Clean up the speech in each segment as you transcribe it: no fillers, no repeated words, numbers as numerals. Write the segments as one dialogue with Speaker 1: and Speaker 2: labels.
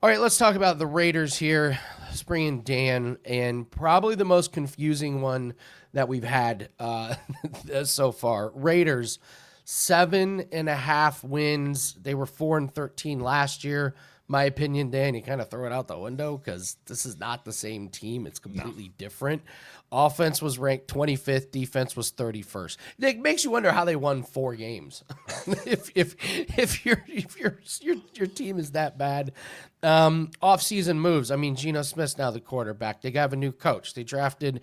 Speaker 1: All right, let's talk about the Raiders here. Let's bring in Dan, and probably the most confusing one that we've had so far. Raiders, 7.5 wins. They were 4-13 last year. My opinion, Dan, you kind of throw it out the window because this is not the same team. It's completely different. Offense was ranked 25th. Defense was 31st. It makes you wonder how they won 4 games. if your team is that bad. Off-season moves. I mean, Geno Smith's now the quarterback. They have a new coach. They drafted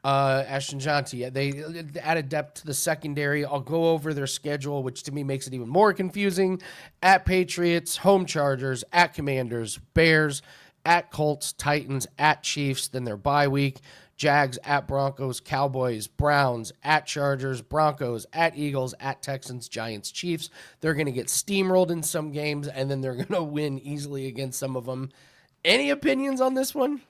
Speaker 1: Ashton Janti. They added depth to the secondary. I'll go over their schedule, which to me makes it even more confusing. At Patriots, home Chargers, at Commanders, Bears, at Colts, Titans, at Chiefs, then their bye week. Jags, at Broncos, Cowboys, Browns, at Chargers, Broncos, at Eagles, at Texans, Giants, Chiefs. They're going to get steamrolled in some games, and then they're going to win easily against some of them. Any opinions on this one?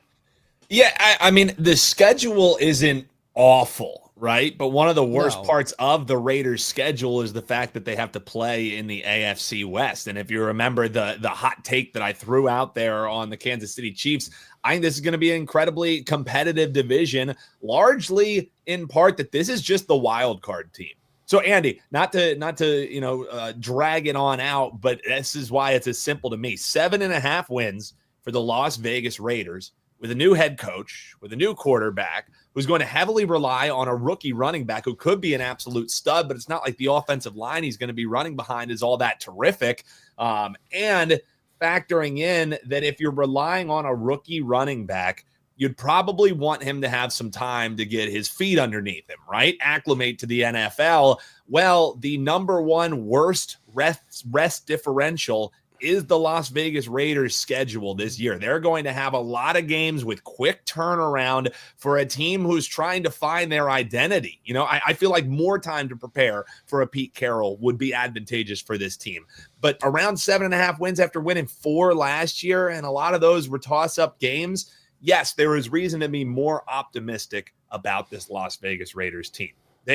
Speaker 2: Yeah, I mean, the schedule isn't awful, right? But one of the worst parts of the Raiders' schedule is the fact that they have to play in the AFC West. And if you remember the hot take that I threw out there on the Kansas City Chiefs, I think this is going to be an incredibly competitive division, largely in part that this is just the wild card team. So, Andy, not to drag it on out, but this is why it's as simple to me. 7.5 wins for the Las Vegas Raiders with a new head coach, with a new quarterback, who's going to heavily rely on a rookie running back who could be an absolute stud, but it's not like the offensive line he's going to be running behind is all that terrific. And factoring in that if you're relying on a rookie running back, you'd probably want him to have some time to get his feet underneath him, right? Acclimate to the NFL. Well, the number one worst rest differential is the Las Vegas Raiders schedule this year. They're going to have a lot of games with quick turnaround for a team who's trying to find their identity. You know, I feel like more time to prepare for a Pete Carroll would be advantageous for this team. But around 7.5 wins after winning 4 last year, and a lot of those were toss-up games, yes, there is reason to be more optimistic about this Las Vegas Raiders team.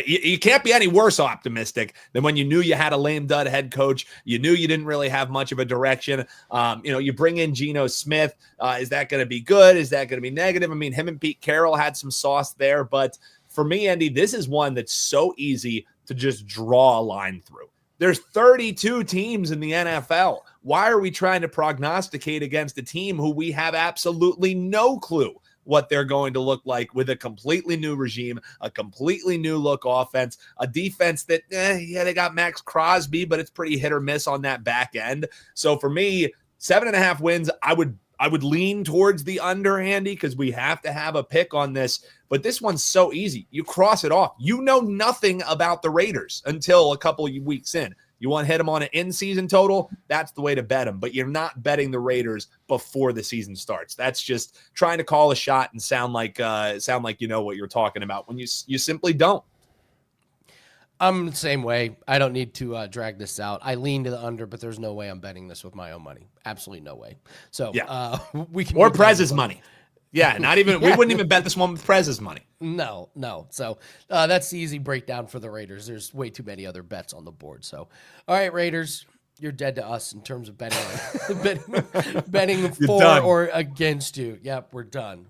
Speaker 2: You can't be any worse optimistic than when you knew you had a lame dud head coach. You knew you didn't really have much of a direction. You bring in Geno Smith. Is that going to be good? Is that going to be negative? I mean, him and Pete Carroll had some sauce there. But for me, Andy, this is one that's so easy to just draw a line through. There's 32 teams in the NFL. Why are we trying to prognosticate against a team who we have absolutely no clue what they're going to look like with a completely new regime, a completely new look offense, a defense that, they got Max Crosby, but it's pretty hit or miss on that back end. So for me, 7.5 wins, I would lean towards the under, Andy, because we have to have a pick on this. But this one's so easy. You cross it off. You know nothing about the Raiders until a couple of weeks in. You want to hit them on an in-season total? That's the way to bet them. But you're not betting the Raiders before the season starts. That's just trying to call a shot and sound like you know what you're talking about when you simply don't.
Speaker 1: I'm the same way. I don't need to drag this out. I lean to the under, but there's no way I'm betting this with my own money. Absolutely no way. So
Speaker 2: yeah.
Speaker 1: We can
Speaker 2: or Prez's money. Yeah, not even we wouldn't even bet this one with Prez's money.
Speaker 1: No. So that's the easy breakdown for the Raiders. There's way too many other bets on the board. So, all right, Raiders, you're dead to us in terms of betting for or against you. Yep, we're done.